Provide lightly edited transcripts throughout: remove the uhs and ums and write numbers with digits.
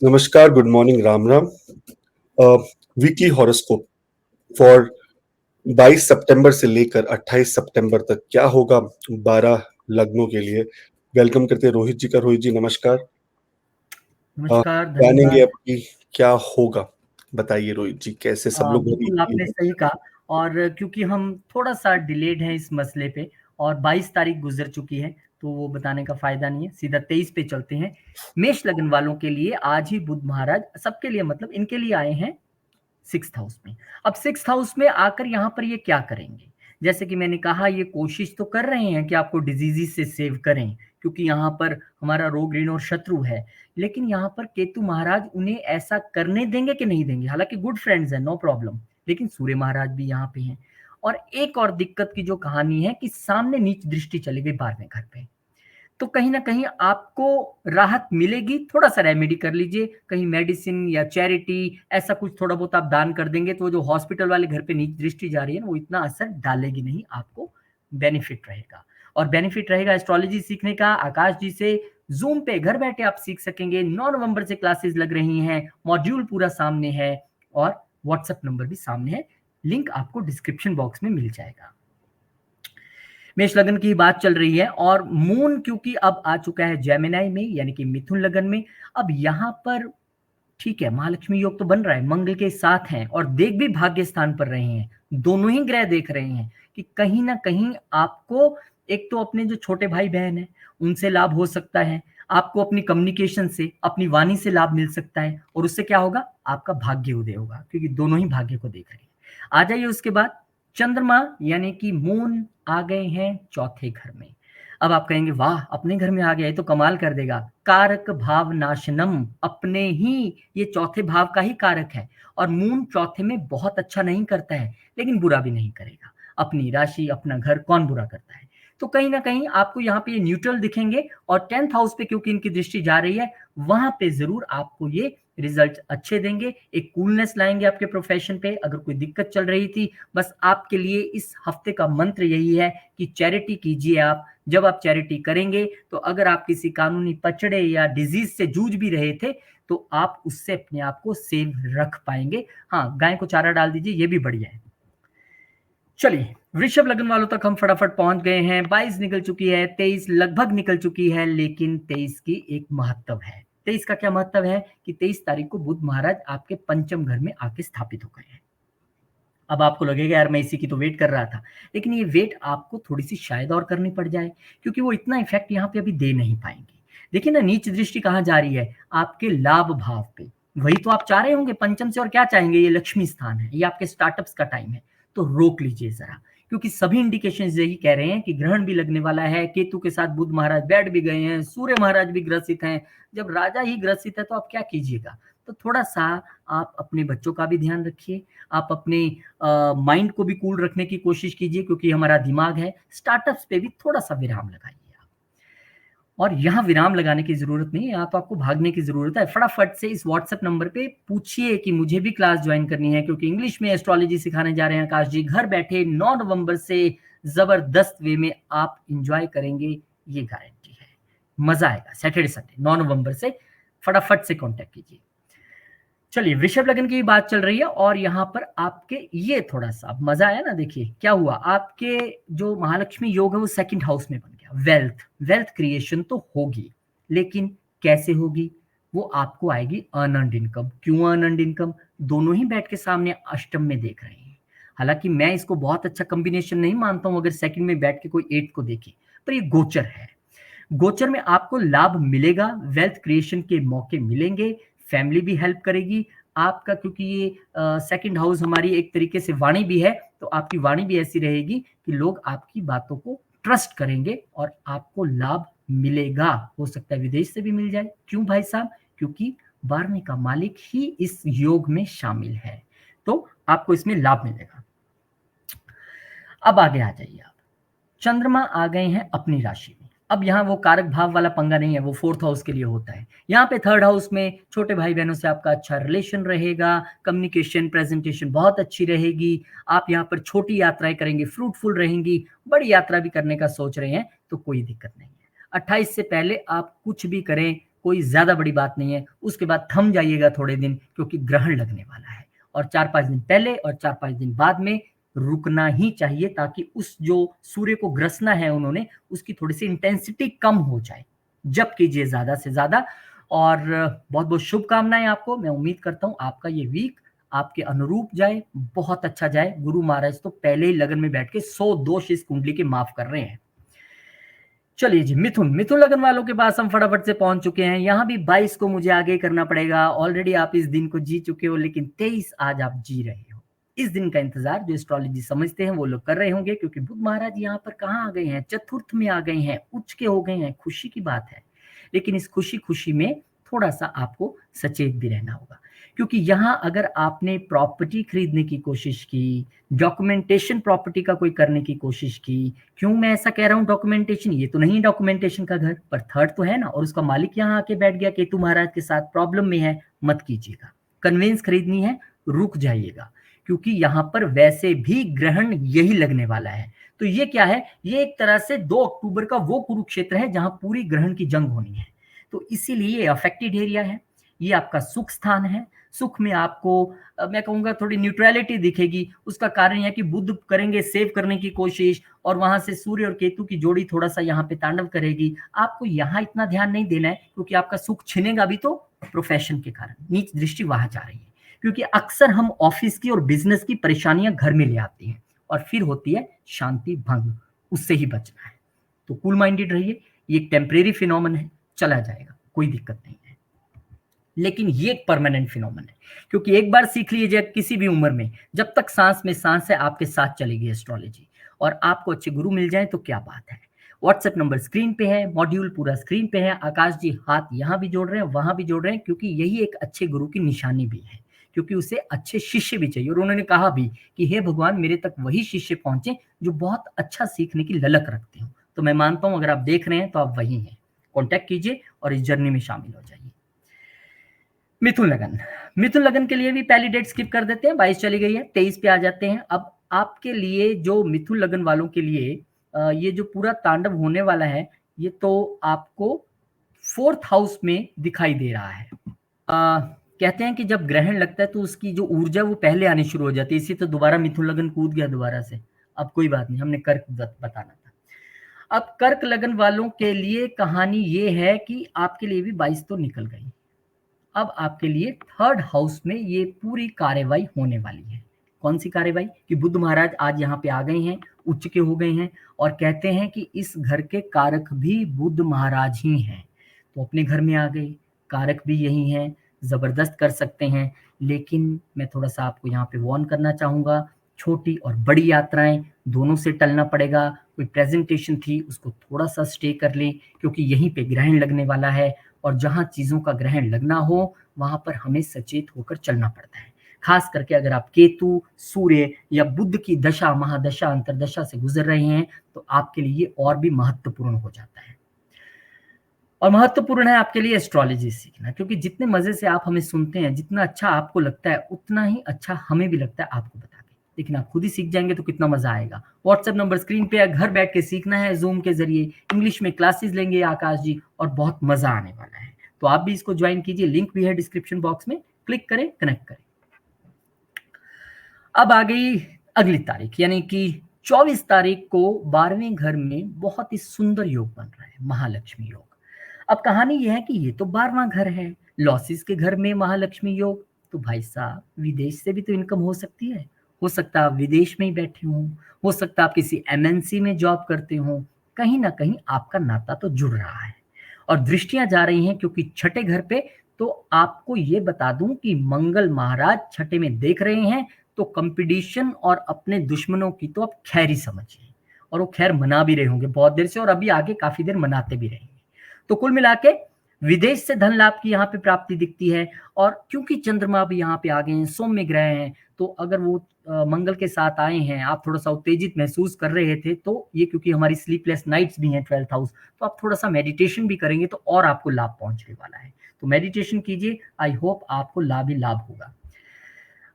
नमस्कार, good morning, Ram Ram. Weekly horoscope for 22 सितंबर से लेकर 28 सितंबर तक क्या होगा 12 लग्नों के लिए। वेलकम करते हैं रोहित जी का। रोहित जी नमस्कार। नमस्कार, जानेंगे धन्यवाद। अब कि क्या होगा। बताइए रोहित जी, कैसे सब लोग बहुत बिल्कुल eagerly आपने हैं। सही कहा। और क्योंकि हम थोड़ा-सा डिलेड हैं इस मसले पे और 22 तारीख गुज़र चुकी है, तो वो बताने का फ़ायदा नहीं है, सीधा 23 पे चलते हैं। मेष लग्न वालों के लिए आज ही बुध महाराज सबके लिए मतलब इनके लिए आए हैं 6th हाउस में। अब 6th हाउस में आकर यहाँ पर ये क्या करेंगे? जैसे कि मैंने कहा ये कोशिश तो कर रहे हैं कि आपको डिज़ीज़ेज़ से सेव करें, क्योंकि यहाँ पर हमारा रोग, ऋण और शत्रु है। लेकिन यहाँ पर केतु महाराज उन्हें ऐसा करने देंगे कि नहीं देंगे? हालाँकि गुड फ्रेंड्स हैं, नो प्रॉब्लम, लेकिन सूर्य महाराज भी यहाँ पे हैं। और एक और दिक्कत की जो कहानी है कि सामने नीच दृष्टि चली गई 12वें घर पे। तो कहीं न कहीं आपको राहत मिलेगी, थोड़ा-सा रेमेडी कर लीजिए, कहीं मेडिसिन या चैरिटी ऐसा कुछ थोड़ा बहुत आप दान कर देंगे, तो वो जो हॉस्पिटल वाले घर पे नीच दृष्टि जा रही है ना, वो इतना असर डालेगी नहीं, आपको बेनिफिट रहेगा। और बेनिफिट रहेगा एस्ट्रोलॉजी सीखने का, आकाश जी से ज़ूम पे घर बैठे आप सीख सकेंगे। 9 नवंबर से क्लासेस लग रही हैं, मॉड्यूल पूरा सामने है और व्हाट्सएप नंबर भी सामने है, लिंक आपको डिस्क्रिप्शन बॉक्स में मिल जाएगा। मेष लगन की बात चल रही है और मून क्योंकि अब आ चुका है जेमिनाई में यानी कि मिथुन लगन में। अब यहाँ पर ठीक है, महालक्ष्मी योग तो बन रहा है, मंगल के साथ हैं और देख भी भाग्य स्थान पर रहे हैं। दोनों ही ग्रह देख रहे हैं कि कहीं ना कहीं आपको एक तो अपने जो छोटे भाई बहन हैं उनसे लाभ हो सकता है, आपको अपनी कम्युनिकेशन से अपनी वाणी से लाभ मिल सकता है और उससे क्या होगा, आपका भाग्य उदय होगा क्योंकि दोनों ही भाग्य को देख रहे हैं। आ जाइए उसके बाद चंद्रमा यानी कि मून आ गए हैं चौथे घर में। अब आप कहेंगे वाह अपने घर में आ गया, ये तो कमाल कर देगा। कारक भाव नाशनम, अपने ही ये चौथे भाव का ही कारक है और मून चौथे में बहुत अच्छा नहीं करता है लेकिन बुरा भी नहीं करेगा। अपनी राशि अपना घर कौन बुरा करता है। तो कहीं ना कहीं आपको यहाँ पे ये न्यूट्रल दिखेंगे और 10th हाउस पे क्योंकि इनकी दृष्टि जा रही है वहां पे जरूर आपको ये रिजल्ट अच्छे देंगे, एक कूलनेस लाएंगे आपके प्रोफेशन पे। अगर कोई दिक्कत चल रही थी, बस आपके लिए इस हफ्ते का मंत्र यही है कि चैरिटी कीजिए आप। जब आप चैरिटी करेंगे तो अगर आप किसी कानूनी पचड़े या डिजीज से जूझ भी रहे थे तो आप उससे अपने आप को सेव रख पाएंगे। हाँ, गाय को चारा डाल दीजिए, ये भी बढ़िया है। चलिए वृषभ लग्न वालों तक हम फटाफट पहुंच गए हैं। 22 निकल चुकी है, 23 लगभग निकल चुकी है, लेकिन 23 की एक महत्व है। 23 का क्या महत्व है कि 23 तारीख को बुध महाराज आपके पंचम घर में आके स्थापित हो गए हैं। अब आपको लगेगा यार मैं इसी की तो वेट कर रहा था, लेकिन ये वेट आपको थोड़ी सी शायद और करनी पड़ जाए क्योंकि वो इतना इफेक्ट यहाँ पे अभी दे नहीं पाएंगे। देखिए ना, नीच दृष्टि कहाँ जा रही है, आपके लाभ भाव पे। वही तो आप चाह रहे होंगे पंचम से, और क्या चाहेंगे, ये लक्ष्मी स्थान है, ये आपके स्टार्टअप्स का टाइम है। तो रोक लीजिए जरा, क्योंकि सभी इंडिकेशन यही कह रहे हैं कि ग्रहण भी लगने वाला है, केतु के साथ बुध महाराज बैठ भी गए हैं, सूर्य महाराज भी ग्रसित हैं। जब राजा ही ग्रसित है तो आप क्या कीजिएगा। तो थोड़ा सा आप अपने बच्चों का भी ध्यान रखिए, आप अपने माइंड को भी कूल रखने की कोशिश कीजिए क्योंकि हमारा दिमाग है। स्टार्टअप्स पे भी थोड़ा सा विराम लगाइए आप। और यहाँ विराम लगाने की जरूरत नहीं है, यहाँ तो आपको भागने की जरूरत है। फटाफट से इस व्हाट्सएप नंबर पे पूछिए कि मुझे भी क्लास ज्वाइन करनी है, क्योंकि इंग्लिश में एस्ट्रोलॉजी सिखाने जा रहे हैं आकाश जी। घर बैठे 9 नवंबर से जबरदस्त वे में आप इंजॉय करेंगे, ये गारंटी है। मजा आएगा सैटरडे संडे 9 नवंबर से। फटाफट से कॉन्टेक्ट कीजिए। चलिए वृषभ लग्न की बात चल रही है और यहाँ पर आपके ये थोड़ा सा मजा आया ना। देखिए क्या हुआ, आपके जो महालक्ष्मी योग है वो सेकंड हाउस में बन गया। वेल्थ वेल्थ क्रिएशन तो होगी, लेकिन कैसे होगी, वो आपको आएगी अनअर्न्ड इनकम। क्यों अनअर्न्ड इनकम, दोनों ही बैठ के सामने अष्टम में देख रहे हैं। हालांकि मैं इसको बहुत अच्छा कॉम्बिनेशन नहीं मानता हूं अगर सेकंड में बैठ के कोई एट को देखे, पर ये गोचर है। गोचर में आपको लाभ मिलेगा, वेल्थ क्रिएशन के मौके मिलेंगे, फैमिली भी हेल्प करेगी आपका, क्योंकि ये सेकंड हाउस हमारी एक तरीके से वाणी भी है। तो आपकी वाणी भी ऐसी रहेगी कि लोग आपकी बातों को ट्रस्ट करेंगे और आपको लाभ मिलेगा। हो सकता है विदेश से भी मिल जाए। क्यों भाई साहब, क्योंकि 12वें का मालिक ही इस योग में शामिल है, तो आपको इसमें लाभ मिलेगा। अब आगे आ जाइए आप। चंद्रमा आ गए हैं अपनी राशि में। अब यहाँ वो कारक भाव वाला पंगा नहीं है, वो 4th हाउस के लिए होता है। यहाँ पे 3rd हाउस में छोटे भाई बहनों से आपका अच्छा रिलेशन रहेगा, कम्युनिकेशन प्रेजेंटेशन बहुत अच्छी रहेगी। आप यहाँ पर छोटी यात्राएं करेंगे, फ्रूटफुल रहेंगी। बड़ी यात्रा भी करने का सोच रहे हैं तो कोई दिक्कत नहीं है। 28 से पहले आप कुछ भी करें, कोई ज्यादा बड़ी बात नहीं है। उसके बाद थम जाइएगा थोड़े दिन, क्योंकि ग्रहण लगने वाला है, और 4-5 दिन पहले और 4-5 दिन बाद में रुकना ही चाहिए, ताकि उस जो सूर्य को ग्रसना है उन्होंने, उसकी थोड़ी सी इंटेंसिटी कम हो जाए। जब कीजिए ज्यादा से ज्यादा। और बहुत बहुत शुभकामनाएं आपको। मैं उम्मीद करता हूं आपका ये वीक आपके अनुरूप जाए, बहुत अच्छा जाए। गुरु महाराज तो पहले ही लगन में बैठ के 100 दोष इस कुंडली के माफ कर रहे हैं। चलिए जी, मिथुन मिथुन लगन वालों के पास हम फटाफट से पहुंच चुके हैं। यहाँ भी 22 को मुझे आगे करना पड़ेगा। ऑलरेडी आप इस दिन को जी चुके हो, लेकिन 23 आज आप जी रहे हो। इस दिन का इंतजार जो एस्ट्रोलॉजी समझते हैं वो लोग कर रहे होंगे, क्योंकि बुध महाराज यहाँ पर कहाँ आ गए हैं, चतुर्थ में आ गए हैं, उच्च के हो गए हैं। खुशी की बात है, लेकिन इस खुशी में थोड़ा सा आपको सचेत भी रहना होगा, क्योंकि यहाँ अगर आपने प्रॉपर्टी खरीदने की कोशिश की, डॉक्यूमेंटेशन प्रॉपर्टी का कोई करने की कोशिश की। क्यों मैं ऐसा कह रहा हूँ डॉक्यूमेंटेशन? ये तो नहीं डॉक्यूमेंटेशन का घर, पर थर्ड तो है ना, और उसका मालिक यहाँ आके बैठ गया, केतु महाराज के साथ प्रॉब्लम में है। मत कीजिएगा। कन्वेंस खरीदनी है, रुक जाइएगा, क्योंकि यहाँ पर वैसे भी ग्रहण यही लगने वाला है। तो ये क्या है? ये एक तरह से 2 अक्टूबर का वो कुरुक्षेत्र है जहां पूरी ग्रहण की जंग होनी है। तो इसीलिए अफेक्टेड एरिया है। ये आपका सुख स्थान है। सुख में आपको मैं कहूंगा थोड़ी न्यूट्रलिटी दिखेगी। उसका कारण यह कि बुध करेंगे सेव करने की कोशिश, और वहां से सूर्य और केतु की जोड़ी थोड़ा सा यहाँ पे तांडव करेगी। आपको यहाँ इतना ध्यान नहीं देना है, क्योंकि आपका सुख छिनेगा भी तो प्रोफेशन के कारण। नीच दृष्टि वहां जा रही है, क्योंकि अक्सर हम ऑफिस की और बिजनेस की परेशानियां घर में ले आती हैं, और फिर होती है शांति भंग। उससे ही बचना है। तो कूल माइंडेड रहिए। ये एक टेम्परेरी फिनोमेन है, चला जाएगा, कोई दिक्कत नहीं है। लेकिन ये एक परमानेंट फिनोमेन है, क्योंकि एक बार सीख लीजिए किसी भी उम्र में, जब तक सांस में सांस है आपके साथ चलेगी एस्ट्रोलॉजी। और आपको अच्छे गुरु मिल जाए तो क्या बात है। व्हाट्सएप नंबर स्क्रीन पे है, मॉड्यूल पूरा स्क्रीन पे है। आकाश जी हाथ यहाँ भी जोड़ रहे हैं, वहां भी जोड़ रहे हैं, क्योंकि यही एक अच्छे गुरु की निशानी भी है, क्योंकि उसे अच्छे शिष्य भी चाहिए। और उन्होंने कहा भी कि हे भगवान, मेरे तक वही शिष्य पहुंचे जो बहुत अच्छा सीखने की ललक रखते हो। तो मैं मानता हूं अगर आप देख रहे हैं तो आप वही हैं। कॉन्टैक्ट कीजिए और इस जर्नी में शामिल हो जाइए। मिथुन लगन, मिथुन लगन के लिए भी पहली डेट स्किप कर देते हैं। 22 चली गई है, 23 पे आ जाते हैं। अब आपके लिए जो मिथुन लगन वालों के लिए ये जो पूरा तांडव होने वाला है, ये तो आपको 4th हाउस में दिखाई दे रहा है। कहते हैं कि जब ग्रहण लगता है तो उसकी जो ऊर्जा वो पहले आनी शुरू हो जाती है। इसी तो दोबारा मिथुन लगन कूद गया दोबारा से। अब कोई बात नहीं, हमने कर्क बताना था। अब कर्क लगन वालों के लिए कहानी ये है कि आपके लिए भी 22 तो निकल गई। अब आपके लिए 3rd हाउस में ये पूरी कार्रवाई होने वाली है। कौन सी कार्रवाई? कि बुध महाराज आज यहाँ पे आ गए हैं, उच्च के हो गए हैं, और कहते हैं कि इस घर के कारक भी बुध महाराज ही हैं। तो अपने घर में आ गए, कारक भी यही हैं, जबरदस्त कर सकते हैं। लेकिन मैं थोड़ा सा आपको यहाँ पे वार्न करना चाहूंगा, छोटी और बड़ी यात्राएं दोनों से टलना पड़ेगा। कोई प्रेजेंटेशन थी उसको थोड़ा सा स्टे कर लें, क्योंकि यहीं पे ग्रहण लगने वाला है, और जहां चीजों का ग्रहण लगना हो वहां पर हमें सचेत होकर चलना पड़ता है। खास करके अगर आप केतु, सूर्य या बुध की दशा, महादशा, अंतरदशा से गुजर रहे हैं तो आपके लिए और भी महत्वपूर्ण हो जाता है। और महत्वपूर्ण है आपके लिए एस्ट्रोलॉजी सीखना, क्योंकि जितने मजे से आप हमें सुनते हैं, जितना अच्छा आपको लगता है, उतना ही अच्छा हमें भी लगता है आपको बता के। लेकिन आप खुद ही सीख जाएंगे तो कितना मजा आएगा। व्हाट्सएप नंबर स्क्रीन पे है, घर बैठ के सीखना है जूम के जरिए। इंग्लिश में क्लासेस लेंगे आकाश जी, और बहुत मजा आने वाला है। तो आप भी इसको ज्वाइन कीजिए, लिंक भी है डिस्क्रिप्शन बॉक्स में, क्लिक करें, कनेक्ट करें। अब आ गई अगली तारीख, यानी कि 24 तारीख को 12वें घर में बहुत ही सुंदर योग बन रहा है, महालक्ष्मी योग। अब कहानी यह है कि ये तो 12वां घर है, लॉसेस के घर में महालक्ष्मी योग। तो भाई साहब, विदेश से भी तो इनकम हो सकती है। हो सकता है आप विदेश में ही बैठे हो सकता है आप किसी एमएनसी में जॉब करते हो। कहीं ना कहीं आपका नाता तो जुड़ रहा है, और दृष्टियां जा रही हैं, क्योंकि छठे घर पे। तो आपको ये बता दूं कि मंगल महाराज छठे में देख रहे हैं, तो कंपटीशन और अपने दुश्मनों की तो आप खैर ही समझिए। और वो खैर मना भी रहे होंगे बहुत देर से, और अभी आगे काफी देर मनाते भी रहेंगे। तो कुल मिला के विदेश से धन लाभ की यहाँ पे प्राप्ति दिखती है। और क्योंकि चंद्रमा भी यहाँ पे आ गए हैं, सौम्य ग्रह हैं, तो अगर वो मंगल के साथ आए हैं, आप थोड़ा सा उत्तेजित महसूस कर रहे थे, तो ये क्योंकि हमारी स्लीपलेस नाइट्स भी हैं 12th हाउस, तो आप थोड़ा सा मेडिटेशन भी करेंगे तो और आपको लाभ पहुंचने वाला है। तो मेडिटेशन कीजिए, आई होप आपको लाभ ही लाभ होगा।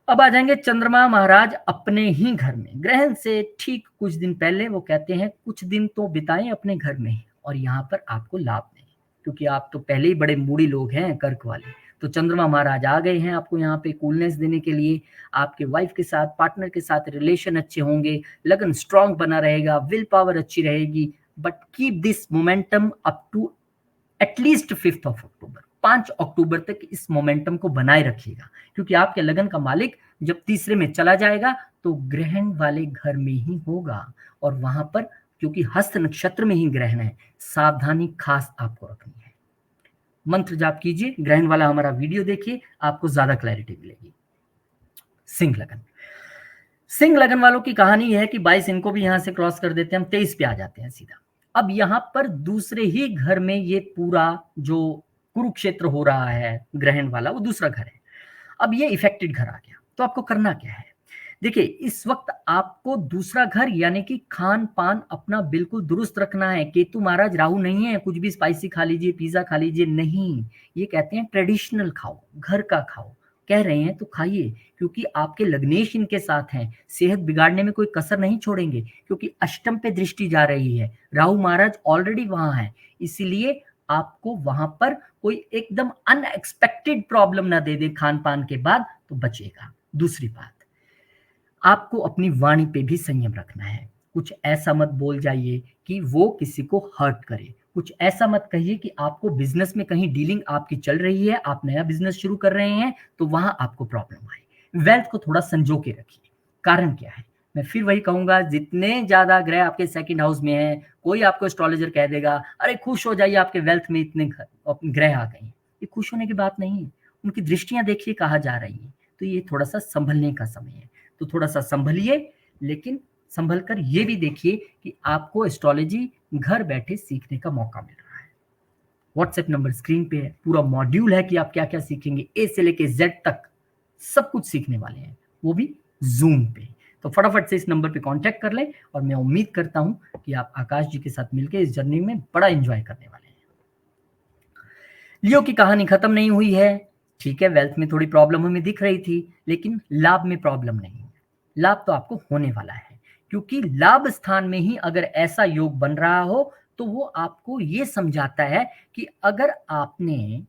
अब आ जाएंगे चंद्रमा महाराज अपने ही घर में। ग्रहण से ठीक कुछ दिन पहले वो कहते हैं कुछ दिन तो बिताएं अपने घर में, और यहाँ पर आपको लाभ नहीं। क्योंकि आप तो पहले ही बड़े मूडी लोग हैं, कर्क वाले। तो चंद्रमा महाराज आ गए हैं आपको यहाँ पे कूलनेस देने के लिए। आपके वाइफ के साथ, पार्टनर के साथ रिलेशन अच्छे होंगे, लगन स्ट्रांग बना रहेगा, विल पावर अच्छी रहेगी। But keep this momentum up to at least 5 October, 5 अक्टूबर तक इस मोमेंटम को बनाए रखिएगा, क्योंकि आपके लगन का मालिक जब तीसरे में चला जाएगा तो ग्रहण वाले घर में ही होगा, और वहां पर क्योंकि हस्त नक्षत्र में ही ग्रहण है, सावधानी खास आपको रखनी है। मंत्र जाप कीजिए, ग्रहण वाला हमारा वीडियो देखिए, आपको ज्यादा क्लैरिटी मिलेगी। सिंह लगन, सिंह लगन वालों की कहानी है कि 22 इनको भी यहां से क्रॉस कर देते हैं, हम 23 पे आ जाते हैं सीधा। अब यहां पर दूसरे ही घर में ये पूरा जो कुरुक्षेत्र हो रहा है ग्रहण वाला, वो दूसरा घर है। अब ये इफेक्टेड घर आ गया, तो आपको करना क्या है? देखिए, इस वक्त आपको दूसरा घर यानी कि खान पान अपना बिल्कुल दुरुस्त रखना है। केतु महाराज राहु नहीं है कुछ भी स्पाइसी खा लीजिए, पिज्जा खा लीजिए, नहीं। ये कहते हैं ट्रेडिशनल खाओ, घर का खाओ। कह रहे हैं तो खाइए, क्योंकि आपके लग्नेश इनके साथ हैं, सेहत बिगाड़ने में कोई कसर नहीं छोड़ेंगे, क्योंकि अष्टम पे दृष्टि जा रही है, राहु महाराज ऑलरेडी वहां है। इसीलिए आपको वहां पर कोई एकदम अनएक्सपेक्टेड प्रॉब्लम ना दे दे खान पान के बाद, तो बचेगा। दूसरी बात, आपको अपनी वाणी पे भी संयम रखना है। कुछ ऐसा मत बोल जाइए कि वो किसी को हर्ट करे, कुछ ऐसा मत कहिए कि आपको बिजनेस में कहीं डीलिंग आपकी चल रही है, आप नया बिजनेस शुरू कर रहे हैं तो वहां आपको प्रॉब्लम आए। वेल्थ को थोड़ा संजो के रखिए। कारण क्या है? मैं फिर वही कहूंगा, जितने ज्यादा ग्रह आपके सेकंड हाउस में है, कोई आपको एस्ट्रोलॉजर कह देगा अरे खुश हो जाइए आपके वेल्थ में इतने ग्रह आ गए हैं, ये खुश होने की बात नहीं है। उनकी दृष्टियां देखिए कहाँ जा रही है, तो ये थोड़ा सा संभलने का समय है। तो थोड़ा सा संभलिए, लेकिन संभल कर ये भी देखिए कि आपको एस्ट्रोलॉजी घर बैठे सीखने का मौका मिल रहा है। व्हाट्सएप नंबर स्क्रीन पे है, पूरा मॉड्यूल है कि आप क्या क्या सीखेंगे, ए से लेके जेड तक सब कुछ सीखने वाले हैं, वो भी जूम पे। तो फटाफट से इस नंबर पे कांटेक्ट कर लें, और मैं उम्मीद करता हूं कि आप आकाश जी के साथ मिलकर इस जर्नी में बड़ा एंजॉय करने वाले हैं। लियो की कहानी खत्म नहीं हुई है, ठीक है, वेल्थ में थोड़ी प्रॉब्लम हमें दिख रही थी, लेकिन लाभ में प्रॉब्लम नहीं। लाभ तो आपको होने वाला है, क्योंकि लाभ स्थान में ही अगर ऐसा योग बन रहा हो तो वो आपको ये समझाता है कि अगर आपने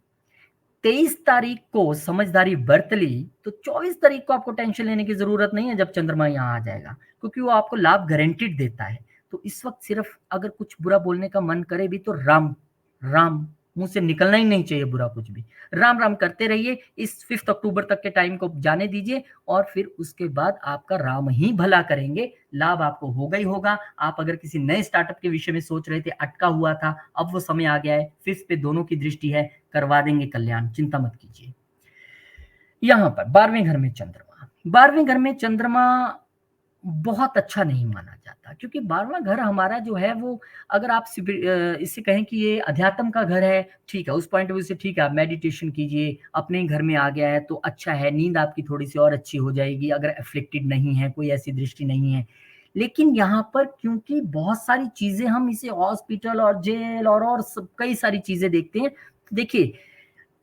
23 तारीख को समझदारी बरत ली तो 24 तारीख को आपको टेंशन लेने की जरूरत नहीं है जब चंद्रमा यहाँ आ जाएगा, क्योंकि वो आपको लाभ गारंटीड देता है। तो इस वक्त सिर्फ अगर कुछ बुरा बोलने का मन करे भी तो राम राम मुंह से निकलना ही नहीं चाहिए, बुरा कुछ भी राम राम करते रहिए। इस 5 अक्टूबर तक के टाइम को जाने दीजिए, और फिर उसके बाद आपका राम ही भला करेंगे, लाभ आपको होगा ही होगा। आप अगर किसी नए स्टार्टअप के विषय में सोच रहे थे, अटका हुआ था, अब वो समय आ गया है, 5 पे दोनों की दृष्टि है, करवा देंगे कल्याण, चिंता मत कीजिए। यहां पर 12वें घर में चंद्रमा, 12वें घर में चंद्रमा बहुत अच्छा नहीं माना जाता, क्योंकि 12वां घर हमारा जो है वो, अगर आप इससे कहें कि ये अध्यात्म का घर है, ठीक है, उस पॉइंट ऑफ व्यू से ठीक है, आप मेडिटेशन कीजिए, अपने घर में आ गया है तो अच्छा है, नींद आपकी थोड़ी सी और अच्छी हो जाएगी अगर एफ्लिक्टेड नहीं है, कोई ऐसी दृष्टि नहीं है। लेकिन यहाँ पर क्योंकि बहुत सारी चीजें, हम इसे हॉस्पिटल और जेल और सब कई सारी चीजें देखते हैं। देखिए,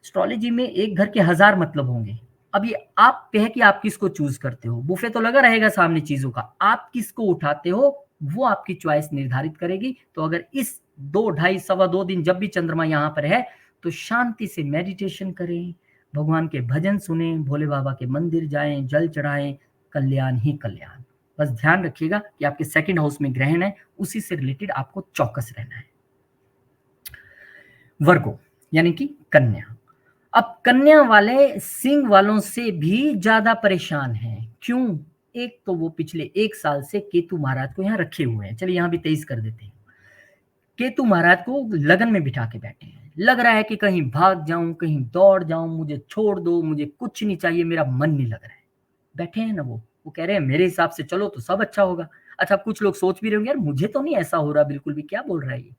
एस्ट्रोलॉजी में एक घर के 1000 मतलब होंगे। अब ये आप पे है कि आप किसको चूज करते हो, बुफे तो लगा रहेगा सामने चीजों का, आप किसको उठाते हो वो आपकी चॉइस निर्धारित करेगी। तो अगर इस 2, ढाई, सवा 2 दिन जब भी चंद्रमा यहाँ पर है तो शांति से मेडिटेशन करें, भगवान के भजन सुने, भोले बाबा के मंदिर जाएं, जल चढ़ाएं, कल्याण ही कल्याण। बस ध्यान रखिएगा कि आपके सेकंड हाउस में ग्रहण है, उसी से रिलेटेड आपको चौकस रहना है। वर्गो यानी कि कन्या, अब कन्या वाले सिंह वालों से भी ज्यादा परेशान हैं। क्यों? एक तो वो पिछले 1 साल से केतु महाराज को यहाँ रखे हुए हैं, चलिए यहाँ भी 23 कर देते हैं। केतु महाराज को लगन में बिठा के बैठे हैं, लग रहा है कि कहीं भाग जाऊं, कहीं दौड़ जाऊं, मुझे छोड़ दो, मुझे कुछ नहीं चाहिए, मेरा मन नहीं लग रहा है। बैठे हैं ना वो कह रहे हैं मेरे हिसाब से चलो तो सब अच्छा होगा। अच्छा, कुछ लोग सोच भी रहे होंगे यार मुझे तो नहीं ऐसा हो रहा बिल्कुल भी, क्या बोल रहा है ये।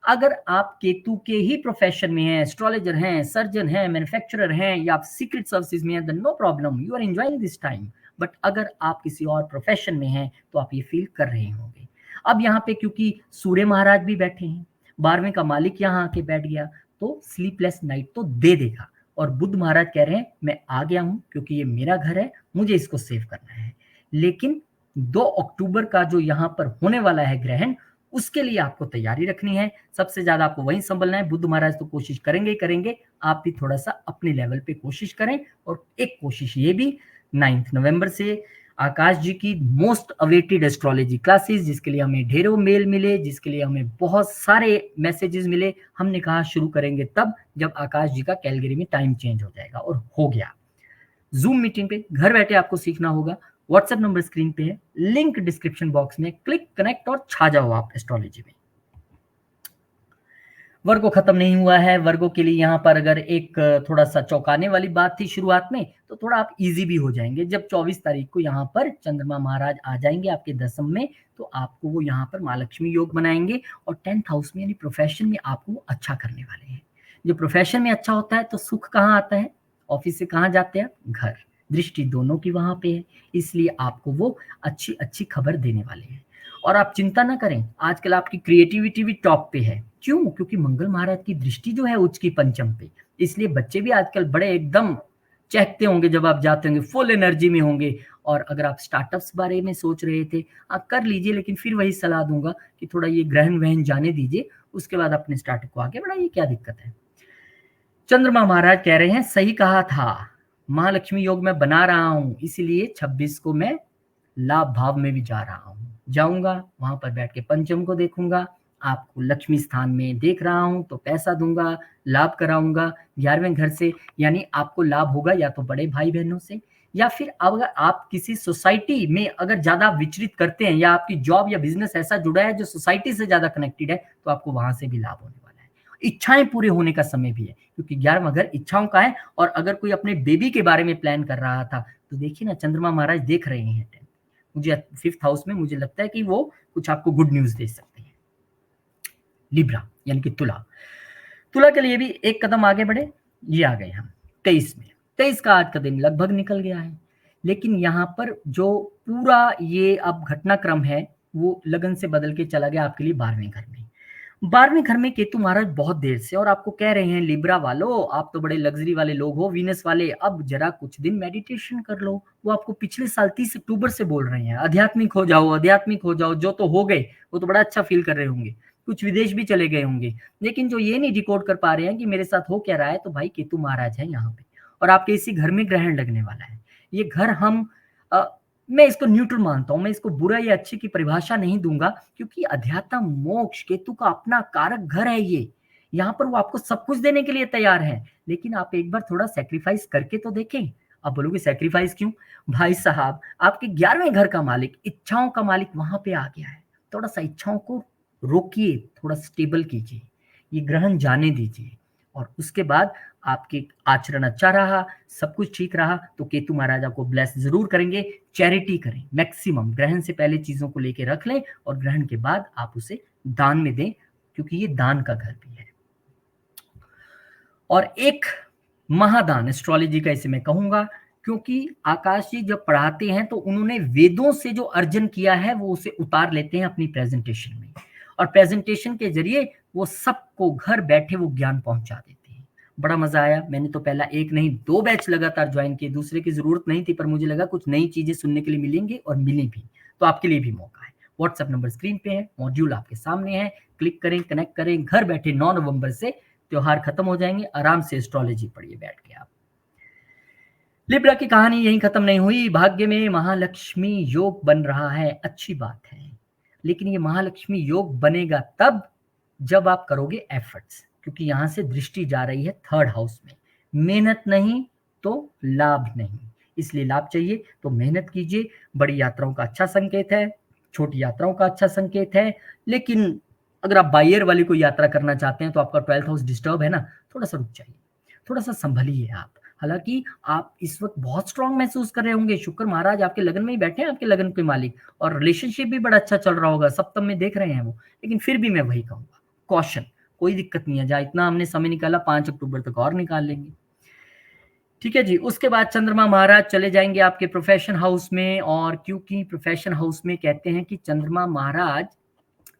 अगर आप केतु के ही प्रोफेशन में हैं, एस्ट्रोलॉजर हैं, सर्जन हैं, मैन्युफैक्चरर हैं, या आप सीक्रेट सर्विसेज में हैं, then no problem, you are enjoying this time. But अगर आप किसी और प्रोफेशन में हैं तो आप ये फील कर रहे होंगे। अब यहाँ पे क्योंकि सूर्य महाराज भी बैठे हैं, 12वें का मालिक यहाँ आके बैठ गया, तो स्लीपलेस नाइट तो दे देगा। और बुध महाराज कह रहे हैं मैं आ गया हूं क्योंकि ये मेरा घर है, मुझे इसको सेव करना है। लेकिन 2 अक्टूबर का जो यहाँ पर होने वाला है ग्रहण, उसके लिए आपको तैयारी रखनी है, सबसे ज्यादा आपको वहीं संभलना है। बुध महाराज तो कोशिश करेंगे ही करेंगे, आप भी थोड़ा सा अपने लेवल पे कोशिश करें। और एक कोशिश ये भी, 9 नवंबर से आकाश जी की मोस्ट अवेटेड एस्ट्रोलॉजी क्लासेस, जिसके लिए हमें ढेरों मेल मिले, जिसके लिए हमें बहुत सारे मैसेजेस मिले, हमने कहा शुरू करेंगे तब जब आकाश जी का कैलगरी में टाइम चेंज हो जाएगा, और हो गया। जूम मीटिंग पे घर बैठे आपको सीखना होगा। व्हाट्सएप नंबर स्क्रीन पे है, लिंक डिस्क्रिप्शन बॉक्स में, क्लिक कनेक्ट और छा जाओ आप एस्ट्रोलॉजी में। वर्गो खत्म नहीं हुआ है। वर्गो के लिए यहाँ पर अगर एक थोड़ा सा चौंकाने वाली बात थी शुरुआत में, तो थोड़ा आप इजी भी हो जाएंगे। जब 24 तारीख को यहाँ पर चंद्रमा महाराज आ जाएंगे आपके दसम में, तो आपको वो यहाँ पर महालक्ष्मी योग बनाएंगे, और 10th हाउस में यानी प्रोफेशन में आपको अच्छा करने वाले हैं। जो प्रोफेशन में अच्छा होता है तो सुख कहाँ आता है? ऑफिस से कहाँ जाते हैं? घर। दृष्टि दोनों की वहां पे है, इसलिए आपको वो अच्छी अच्छी खबर देने वाले हैं। और आप चिंता ना करें, आजकल आपकी क्रिएटिविटी भी टॉप पे है। क्यों? क्योंकि मंगल महाराज की दृष्टि जो है उच्च की पंचम पे, इसलिए बच्चे भी आजकल बड़े एकदम चहकते होंगे जब आप जाते होंगे, फुल एनर्जी में होंगे। और अगर आप स्टार्टअप्स बारे में सोच रहे थे, आप कर लीजिए, लेकिन फिर वही सलाह दूंगा कि थोड़ा ये ग्रहण वहन जाने दीजिए, उसके बाद अपने स्टार्टअप को आगे बढ़ाइए, क्या दिक्कत है। चंद्रमा महाराज कह रहे हैं सही कहा था, महालक्ष्मी योग में बना रहा हूं, इसीलिए 26 को मैं लाभ भाव में भी जा रहा हूं। जाऊंगा वहां पर बैठ के पंचम को देखूंगा, आपको लक्ष्मी स्थान में देख रहा हूं तो पैसा दूंगा, लाभ कराऊंगा 11वें घर से। यानी आपको लाभ होगा या तो बड़े भाई बहनों से, या फिर अगर आप किसी सोसाइटी में अगर ज्यादा विचरित करते हैं, या आपकी जॉब या बिजनेस ऐसा जुड़ा है जो सोसाइटी से ज्यादा कनेक्टेड है, तो आपको वहां से भी लाभ होने वाला है। इच्छाएं पूरे होने का समय भी है, क्योंकि 11वां घर इच्छाओं का है। और अगर कोई अपने बेबी के बारे में प्लान कर रहा था, तो देखिए ना, चंद्रमा महाराज देख रहे हैं मुझे 5th हाउस में, मुझे लगता है कि वो कुछ आपको गुड न्यूज दे सकते हैं। लिब्रा यानी कि तुला, तुला के लिए भी एक कदम आगे बढ़े। ये आ गए हम 23 में। 23 का आज का दिन लगभग निकल गया है, लेकिन यहाँ पर जो पूरा ये अब घटनाक्रम है वो लगन से बदल के चला गया आपके लिए 12वें घर में। 12वें घर में केतु महाराज बहुत देर से, और आपको कह रहे हैं लिब्रा वालों, आप तो बड़े लग्जरी वाले लोग हो, वीनस वाले, अब जरा कुछ दिन मेडिटेशन कर लो। वो आपको पिछले साल 30 अक्टूबर से बोल रहे हैं आध्यात्मिक हो जाओ, आध्यात्मिक हो जाओ। जो तो हो गए वो तो बड़ा अच्छा फील कर रहे होंगे, कुछ विदेश भी चले गए होंगे, लेकिन जो ये नहीं डिकोड कर पा रहे हैं कि मेरे साथ हो क्या रहा है, तो भाई केतु महाराज है यहाँ पे, और आपके इसी घर में ग्रहण लगने वाला है। ये घर हम मैं इसको न्यूट्रल मानता हूं, मैं इसको बुरा या अच्छे की परिभाषा नहीं दूंगा, क्योंकि अध्यात्म मोक्ष केतु का अपना कारक घर है ये। यहाँ पर वो आपको सब कुछ देने के लिए तैयार है, लेकिन आप एक बार थोड़ा सेक्रीफाइस करके तो देखें। आप बोलोगे सेक्रीफाइस क्यों? भाई साहब, आपके 11वें घर का मालिक, इच्छाओं का मालिक वहां पे आ गया है। थोड़ा सा इच्छाओं को रोकिए, थोड़ा स्टेबल कीजिए, ये ग्रहण जाने दीजिए, और उसके बाद आपके आचरण अच्छा रहा, सब कुछ ठीक रहा, तो केतु महाराज आपको ब्लेस जरूर करेंगे। चैरिटी करें मैक्सिमम, ग्रहण से पहले चीजों को लेके रख लें, और ग्रहण के बाद आप उसे दान में दें, क्योंकि ये दान का घर भी है। और एक महादान एस्ट्रोलॉजी का इसे मैं कहूंगा, क्योंकि आकाश जी जब पढ़ाते हैं तो उन्होंने वेदों से जो अर्जन किया है वो उसे उतार लेते हैं अपनी प्रेजेंटेशन में, और प्रेजेंटेशन के जरिए वो सबको घर बैठे वो ज्ञान पहुंचा देते हैं। बड़ा मजा आया। मैंने तो पहला एक नहीं 2 बैच लगातार ज्वाइन किए, दूसरे की जरूरत नहीं थी, पर मुझे लगा कुछ नई चीजें सुनने के लिए मिलेंगी, और मिली भी। तो आपके लिए भी मौका है। व्हाट्सएप नंबर स्क्रीन पे है, मॉड्यूल आपके सामने है, क्लिक करें, कनेक्ट करें। घर बैठे 9 नवंबर से त्योहार खत्म हो जाएंगे, आराम से एस्ट्रोलॉजी पढ़िए बैठ के आप। लिब्रा की कहानी यहीं खत्म नहीं हुई। भाग्य में महालक्ष्मी योग बन रहा है, अच्छी बात है, लेकिन ये महालक्ष्मी योग बनेगा तब जब आप करोगे एफर्ट्स, क्योंकि यहां से दृष्टि जा रही है 3rd हाउस में। मेहनत नहीं तो लाभ नहीं, इसलिए लाभ चाहिए तो मेहनत कीजिए। बड़ी यात्राओं का अच्छा संकेत है, छोटी यात्राओं का अच्छा संकेत है, लेकिन अगर आप बायर वाली कोई यात्रा करना चाहते हैं तो आपका 12th हाउस डिस्टर्ब है ना, थोड़ा सा रुक जाइए, थोड़ा सा संभलिए आप। हालांकि आप इस वक्त बहुत स्ट्रांग महसूस कर रहे होंगे, शुक्र महाराज आपके लगन में ही बैठे हैं, आपके लगन के मालिक, और रिलेशनशिप भी बड़ा अच्छा चल रहा होगा, सप्तम में देख रहे हैं वो। लेकिन फिर भी मैं वही कहूंगा, कॉशन, कोई दिक्कत नहीं है, जहाँ इतना हमने समय निकाला 5 अक्टूबर तक और निकाल लेंगे। ठीक है जी। उसके बाद चंद्रमा महाराज चले जाएंगे आपके प्रोफेशन हाउस में, और क्योंकि प्रोफेशन हाउस में कहते हैं कि चंद्रमा महाराज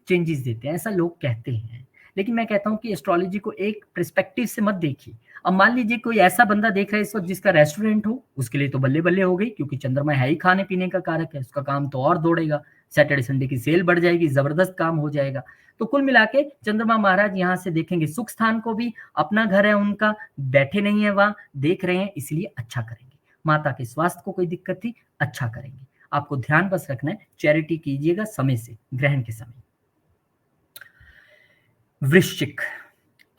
चेंजेस देते हैं, ऐसा लोग कहते हैं, लेकिन मैं कहता हूँ कि एस्ट्रोलॉजी को एक पर्सपेक्टिव से मत देखिए। अब मान लीजिए कोई ऐसा बंदा देख रहा है इस वक्त जिसका रेस्टोरेंट हो, उसके लिए तो बल्ले बल्ले हो गई, क्योंकि चंद्रमा है ही खाने पीने का कारक है, उसका काम तो और दौड़ेगा, सैटरडे संडे की सेल बढ़ जाएगी, जबरदस्त काम हो जाएगा। तो कुल मिला के चंद्रमा महाराज यहाँ से देखेंगे सुख स्थान को भी, अपना घर है उनका, बैठे नहीं है वहां, देख रहे हैं, इसलिए अच्छा करेंगे। माता के स्वास्थ्य को कोई दिक्कत थी, अच्छा करेंगे। आपको ध्यान बस रखना है, चैरिटी कीजिएगा समय से, ग्रहण के समय। वृश्चिक,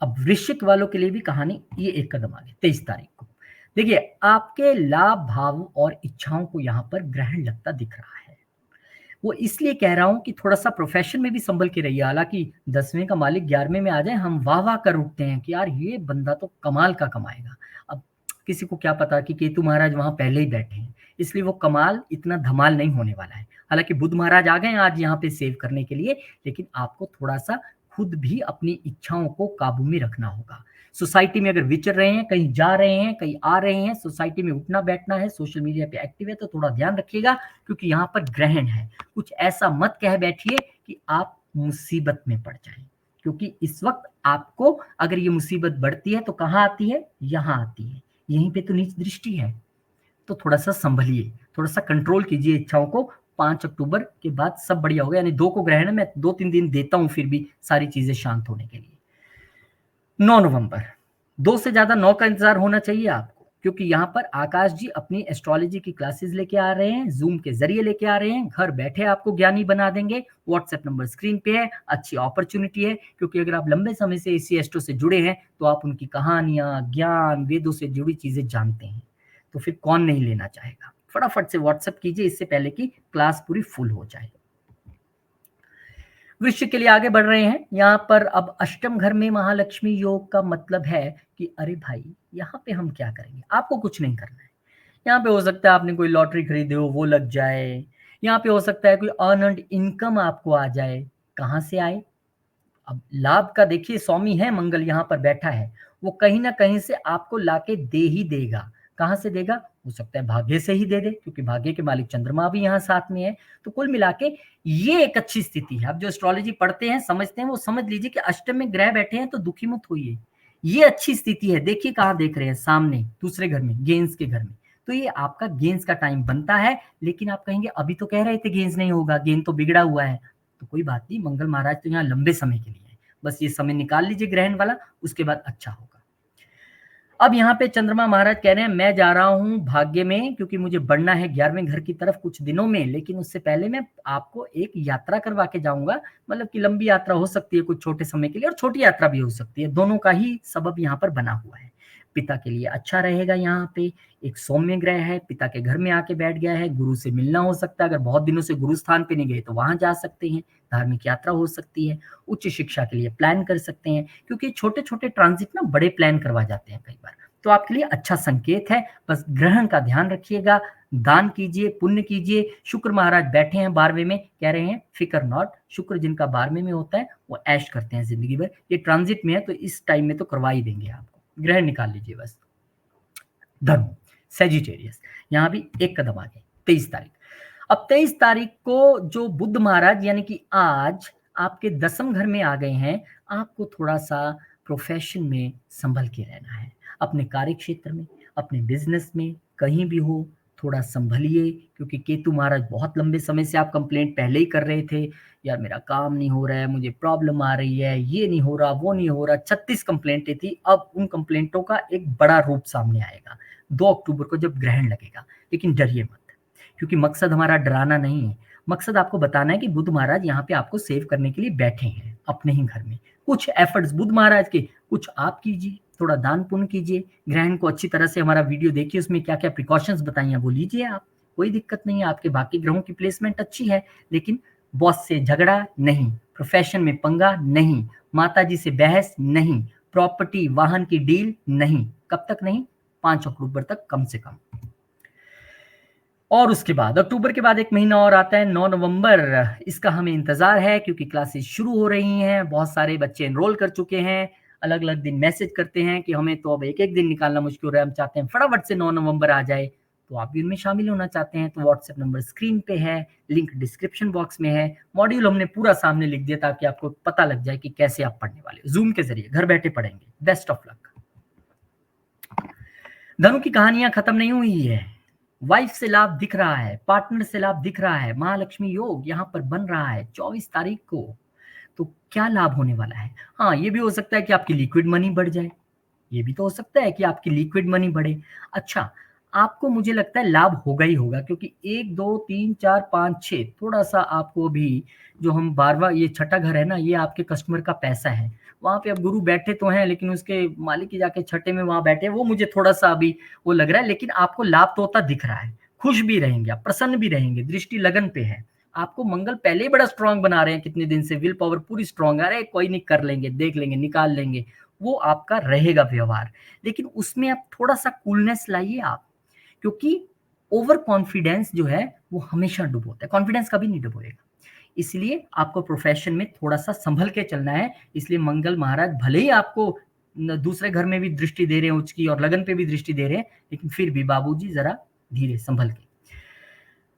अब वृश्चिक वालों के लिए भी कहानी ये एक कदम आगे 23 तारीख को। देखिए आपके लाभ भाव और इच्छाओं को यहाँ पर ग्रहण लगता दिख रहा है। वो इसलिए कह रहा हूं कि थोड़ा सा प्रोफेशन में भी संभल के रहिए। हालांकि 10वें का मालिक 11वें में आ जाए, हम वाह वाह कर उठते हैं कि यार ये बंदा तो कमाल का कमाएगा। अब किसी को क्या पता कि केतु महाराज वहां पहले ही बैठे हैं, इसलिए वो कमाल इतना धमाल नहीं होने वाला है। हालांकि बुध महाराज आ गए आज यहाँ पे सेव करने के लिए, लेकिन आपको थोड़ा सा खुद भी अपनी इच्छाओं को काबू में रखना होगा। सोसाइटी में अगर विचर रहे हैं, कहीं जा रहे हैं, कहीं आ रहे हैं, सोसाइटी में उठना बैठना है, सोशल मीडिया पे एक्टिव है, तो थोड़ा ध्यान रखिएगा, क्योंकि यहाँ पर ग्रहण है। कुछ ऐसा मत कह बैठिए कि आप मुसीबत में पड़ जाएं, क्योंकि इस वक्त आपको अगर ये मुसीबत बढ़ती है तो कहाँ आती है, यहाँ आती है, यहीं पे तो नीच दृष्टि है। तो थोड़ा सा संभलिए, थोड़ा सा कंट्रोल कीजिए इच्छाओं को। 5 अक्टूबर के बाद सब बढ़िया होगा, यानी 2 को ग्रहण है, मैं 2-3 दिन देता हूं फिर भी सारी चीजें शांत होने के लिए। 9 नवंबर, 2 से ज्यादा 9 का इंतजार होना चाहिए आपको, क्योंकि यहाँ पर आकाश जी अपनी एस्ट्रोलॉजी की क्लासेस लेके आ रहे हैं, जूम के जरिए लेके आ रहे हैं, घर बैठे आपको ज्ञानी बना देंगे। व्हाट्सएप नंबर स्क्रीन पे है, अच्छी अपॉर्चुनिटी है, क्योंकि अगर आप लंबे समय से इसी एस्ट्रो से जुड़े हैं तो आप उनकी कहानियां, ज्ञान, वेदों से जुड़ी चीजें जानते हैं, तो फिर कौन नहीं लेना चाहेगा। फटाफट से व्हाट्सएप कीजिए इससे पहले कि क्लास पूरी फुल हो जाए। वृश्चिक के लिए आगे बढ़ रहे हैं। यहाँ पर अब अष्टम घर में महालक्ष्मी योग का मतलब है कि अरे भाई यहाँ पे हम क्या करेंगे, आपको कुछ नहीं करना है। यहाँ पे हो सकता है आपने कोई लॉटरी खरीदे हो वो लग जाए, यहाँ पे हो सकता है कोई अर्नड इनकम आपको आ जाए। कहाँ से आए, अब लाभ का देखिए, स्वामी है मंगल यहाँ पर बैठा है, वो कहीं ना कहीं से आपको लाके दे ही देगा। कहाँ से देगा, हो सकता है भाग्य से ही दे दे, क्योंकि भाग्य के मालिक चंद्रमा भी यहाँ साथ में है। तो कुल मिला के ये एक अच्छी स्थिति है। अब जो एस्ट्रोलॉजी पढ़ते हैं समझते हैं वो समझ लीजिए कि अष्टम में ग्रह बैठे हैं तो दुखी मत होइए, ये अच्छी स्थिति है। देखिए कहाँ देख रहे हैं, सामने दूसरे घर में, गेंस के घर में, तो ये आपका गेंस का टाइम बनता है। लेकिन आप कहेंगे अभी तो कह रहे थे गेंस नहीं होगा, गेंद तो बिगड़ा हुआ है, तो कोई बात नहीं, मंगल महाराज तो यहाँ लंबे समय के लिए है, बस ये समय निकाल लीजिए ग्रहण वाला, उसके बाद अच्छा होगा। अब यहाँ पे चंद्रमा महाराज कह रहे हैं मैं जा रहा हूं भाग्य में, क्योंकि मुझे बढ़ना है 11वें घर की तरफ कुछ दिनों में, लेकिन उससे पहले मैं आपको एक यात्रा करवा के जाऊंगा। मतलब कि लंबी यात्रा हो सकती है कुछ छोटे समय के लिए, और छोटी यात्रा भी हो सकती है, दोनों का ही सबब यहाँ पर बना हुआ है। पिता के लिए अच्छा रहेगा। यहाँ पे एक सौम्य ग्रह है, पिता के घर में आके बैठ गया है, गुरु से मिलना हो सकता है, अगर बहुत दिनों से गुरु स्थान पे नहीं गए तो वहां जा सकते हैं, धार्मिक यात्रा हो सकती है, उच्च शिक्षा के लिए प्लान कर सकते हैं, क्योंकि छोटे छोटे ट्रांजिट ना बड़े प्लान करवा जाते हैं कई बार, तो आपके लिए अच्छा संकेत है। बस ग्रहण का ध्यान रखिएगा, दान कीजिए, पुण्य कीजिए। शुक्र महाराज बैठे हैं 12वें में, कह रहे हैं फिकर नॉट, शुक्र जिनका 12वें में होता है वो ऐश करते हैं जिंदगी भर, ये ट्रांजिट में है तो इस टाइम में तो करवा ही देंगे आपको, ग्रहण निकाल लीजिए बस। धर्म, सेजिटेरियस, यहाँ भी एक कदम आगे 23 तारीख। अब 23 तारीख को जो बुध महाराज यानी कि आज आपके 10वें घर में आ गए हैं, आपको थोड़ा सा प्रोफेशन में संभल के रहना है, अपने कार्य क्षेत्र में, अपने बिजनेस में, कहीं भी हो थोड़ा संभलिए, क्योंकि केतु महाराज बहुत लंबे समय से आप कंप्लेंट पहले ही कर रहे थे, यार मेरा काम नहीं हो रहा है, मुझे प्रॉब्लम आ रही है, ये नहीं हो रहा, वो नहीं हो रहा, 36 कंप्लेंटें थी। अब उन कंप्लेंटों का एक बड़ा रूप सामने आएगा 2 अक्टूबर को जब ग्रहण लगेगा। लेकिन डरिए मत, क्योंकि मकसद हमारा डराना नहीं है, मकसद आपको बताना है कि बुध महाराज यहाँ पे आपको सेव करने के लिए बैठे हैं अपने ही घर में। कुछ एफर्ट्स बुध महाराज के, कुछ आप कीजिए, थोड़ा दान पुण्य कीजिए, ग्रहण को अच्छी तरह से हमारा वीडियो देखिए, उसमें क्या क्या प्रिकॉशंस बताइए वो लीजिए आप, कोई दिक्कत नहीं है। आपके बाकी ग्रहों की प्लेसमेंट अच्छी है, लेकिन बॉस से झगड़ा नहीं, प्रोफेशन में पंगा नहीं, माताजी से बहस नहीं, प्रॉपर्टी वाहन की डील नहीं। कब तक नहीं, 5 अक्टूबर तक कम से कम। और उसके बाद अक्टूबर के बाद एक महीना और आता है 9 नवंबर, इसका हमें इंतजार है, क्योंकि क्लासेस शुरू हो रही हैं, बहुत सारे बच्चे एनरोल कर चुके हैं, अलग अलग दिन मैसेज करते हैं कि हमें तो अब एक एक दिन निकालना मुश्किल हो रहा है, हम चाहते हैं फटाफट से 9 नवंबर आ जाए। तो आप भी उनमें शामिल होना चाहते हैं तो व्हाट्सएप नंबर स्क्रीन पे है, लिंक डिस्क्रिप्शन बॉक्स में है। मॉड्यूल हमने पूरा सामने लिख दिया ताकि आपको पता लग जाए कि कैसे आप पढ़ने वाले हो। जूम के जरिए घर बैठे पढ़ेंगे। Best of luck. धनु की कहानियां खत्म नहीं हुई है। वाइफ से लाभ दिख रहा है, पार्टनर से लाभ दिख रहा है, महालक्ष्मी योग यहां पर बन रहा है 24 तारीख को। तो क्या लाभ होने वाला है? हाँ, ये भी हो सकता है कि आपकी लिक्विड मनी बढ़ जाए, ये भी तो हो सकता है कि आपकी लिक्विड मनी बढ़े। अच्छा, आपको मुझे लगता है लाभ होगा ही होगा, क्योंकि 1 2 3 4 5 6 थोड़ा सा आपको भी, जो हम 12वां ये छठा घर है ना, ये आपके कस्टमर का पैसा है। वहां पे अब गुरु बैठे तो हैं, लेकिन उसके मालिक ही जाके छठे में वहां बैठे, वो मुझे थोड़ा सा अभी वो लग रहा है। लेकिन आपको लाभ तो होता दिख रहा है, खुश भी रहेंगे आप, प्रसन्न भी रहेंगे, दृष्टि लगन पे है। आपको मंगल पहले ही बड़ा स्ट्रांग बना रहे हैं, कितने दिन से विल पावर पूरी स्ट्रांग, अरे कोई नहीं, कर लेंगे, देख लेंगे, निकाल लेंगे, वो आपका रहेगा व्यवहार। लेकिन उसमें आप थोड़ा सा कूलनेस लाइए आप, क्योंकि ओवर कॉन्फिडेंस जो है वो हमेशा डुबोता है, कॉन्फिडेंस कभी नहीं डुबोएगा। इसलिए आपको प्रोफेशन में थोड़ा सा संभल के चलना है। इसलिए मंगल महाराज भले ही आपको दूसरे घर में भी दृष्टि दे रहे हैं उच्च की, और लगन पे भी दृष्टि दे रहे हैं, लेकिन फिर भी बाबूजी जरा धीरे संभल के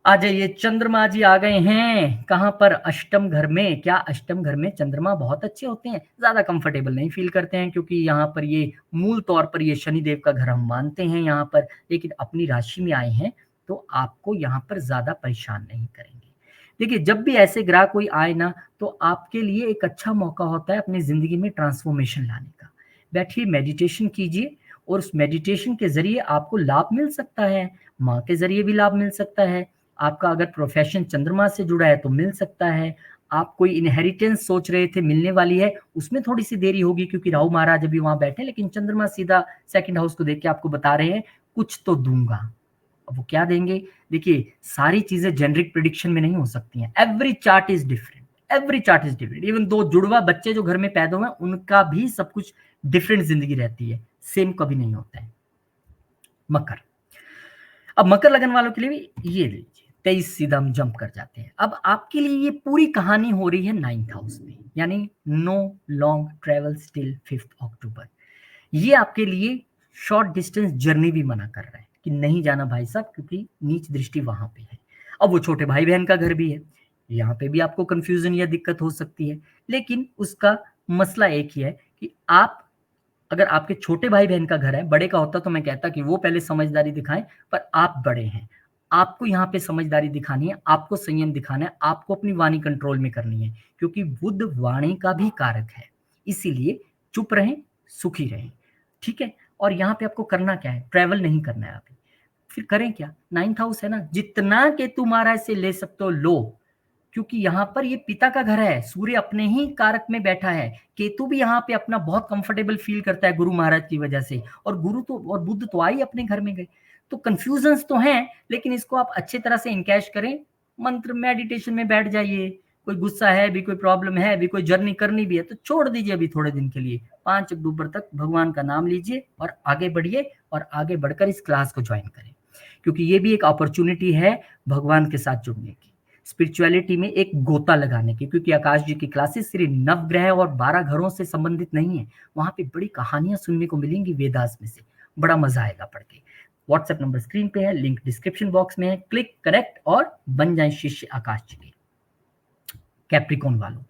आ जाइए। चंद्रमा जी आ गए हैं कहां पर? अष्टम घर में। क्या अष्टम घर में चंद्रमा बहुत अच्छे होते हैं? ज्यादा कंफर्टेबल नहीं फील करते हैं, क्योंकि यहाँ पर ये मूल तौर पर ये शनिदेव का घर हम मानते हैं यहाँ पर, लेकिन अपनी राशि में आए हैं तो आपको यहाँ पर ज्यादा परेशान नहीं करेंगे। देखिए, जब भी ऐसे ग्रह कोई आए ना, तो आपके लिए एक अच्छा मौका होता है अपनी जिंदगी में ट्रांसफॉर्मेशन लाने का। बैठिए, मेडिटेशन कीजिए, और उस मेडिटेशन के जरिए आपको लाभ मिल सकता है, माँ के जरिए भी लाभ मिल सकता है, आपका अगर प्रोफेशन चंद्रमा से जुड़ा है तो मिल सकता है, आप कोई इनहेरिटेंस सोच रहे थे मिलने वाली है, उसमें थोड़ी सी देरी होगी क्योंकि राहु महाराज अभी वहां बैठे, लेकिन चंद्रमा सीधा सेकंड हाउस को देख के आपको बता रहे हैं कुछ तो दूंगा। अब वो क्या देंगे? देखिए, सारी चीजें जेनरिक प्रिडिक्शन में नहीं हो सकती हैं। Every chart is different, every chart is different. Even though जुड़वा बच्चे जो घर में पैदा हुए उनका भी सब कुछ डिफरेंट जिंदगी रहती है, सेम कभी नहीं होता है। मकर। अब मकर लगन वालों के लिए भी ये लीजिए, 23 सीधा हम जंप कर जाते हैं। अब आपके लिए ये पूरी कहानी हो रही है 9th हाउस में, यानी no long travel till 5th October. ये आपके लिए शॉर्ट डिस्टेंस जर्नी भी मना कर रहा है कि नहीं जाना भाई साहब, क्योंकि नीच दृष्टि वहां पे है। अब वो छोटे भाई बहन का घर भी है, यहाँ पे भी आपको कंफ्यूजन या दिक्कत हो सकती है, लेकिन उसका मसला एक ही है कि आप, अगर आपके छोटे भाई बहन का घर है, बड़े का होता तो मैं कहता कि वो पहले समझदारी दिखाएं, पर आप बड़े हैं, आपको यहाँ पे समझदारी दिखानी है, आपको संयम दिखाना है, आपको अपनी वाणी कंट्रोल में करनी है, क्योंकि बुध वाणी का भी कारक है। इसीलिए चुप रहें, सुखी रहें, ठीक है। और यहाँ पे आपको करना क्या है? ट्रैवल नहीं करना है अभी। फिर करें क्या? 9th हाउस है ना, जितना केतु महाराज से ले सकते हो लो, क्योंकि यहाँ पर ये पिता का घर है, सूर्य अपने ही कारक में बैठा है, केतु भी यहाँ पे अपना बहुत कंफर्टेबल फील करता है गुरु महाराज की वजह से, और गुरु तो और बुध तो आई अपने घर में गए। तो कंफ्यूजन्स तो हैं, लेकिन इसको आप अच्छे तरह से इनकैश करें, मंत्र मेडिटेशन में बैठ जाइए। कोई गुस्सा है भी, कोई प्रॉब्लम है भी, कोई जर्नी करनी भी है तो छोड़ दीजिए अभी थोड़े दिन के लिए। 5 अक्टूबर तक भगवान का नाम लीजिए और आगे बढ़िए, और आगे बढ़कर इस क्लास को ज्वाइन करें, क्योंकि ये भी एक अपॉर्चुनिटी है भगवान के साथ जुड़ने की, स्पिरिचुअलिटी में एक गोता लगाने की। क्योंकि आकाश जी की क्लासेस सिर्फ नवग्रह और 12 घरों से संबंधित नहीं है, वहां पे बड़ी कहानियां सुनने को मिलेंगी वेदास में से, बड़ा मजा आएगा पढ़ के। व्हाट्सएप नंबर स्क्रीन पे है, लिंक डिस्क्रिप्शन बॉक्स में है, क्लिक करेक्ट और बन जाए शिष्य आकाश जी के। कैप्रिकॉन वालों,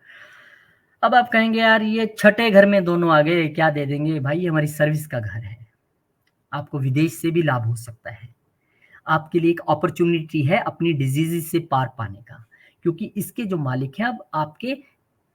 अब आप कहेंगे यार ये छठे घर में दोनों आ गए, क्या दे देंगे? भाई हमारी सर्विस का घर है, आपको विदेश से भी लाभ हो सकता है, आपके लिए एक अपॉर्चुनिटी है अपनी डिजीज से पार पाने का, क्योंकि इसके जो मालिक हैं अब आपके